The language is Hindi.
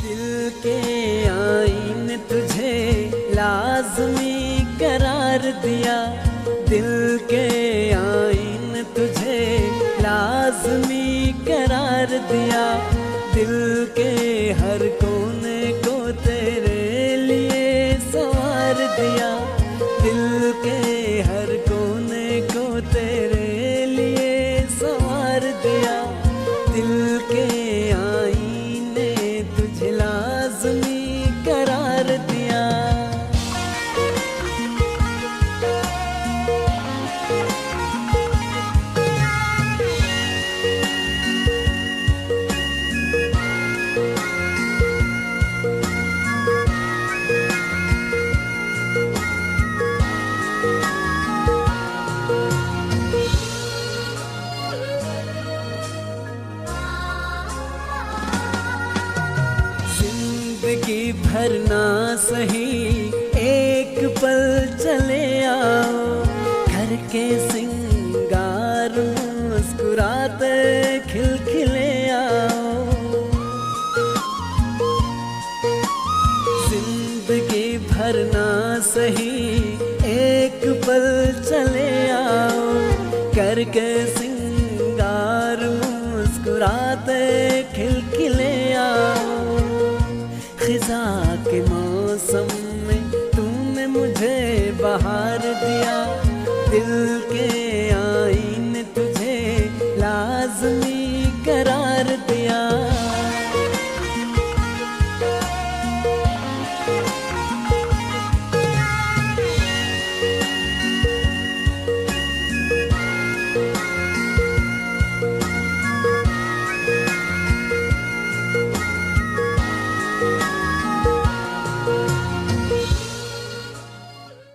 दिल के आईने तुझे लाज़मी करार दिया, दिल के आईने तुझे लाज़मी करार दिया। दिल के हर कोने को तेरे लिए संवार दिया, दिल के हर कोने को तेरे लिए संवार दिया। दिल के आईने तुझे लाज़मी करार दिया। जिंदगी भर ना सही एक पल चले आओ, घर के सिंगार मुस्कुराते खिलखिले आओ। जिंदगी भर ना सही एक पल चले आओ, घर के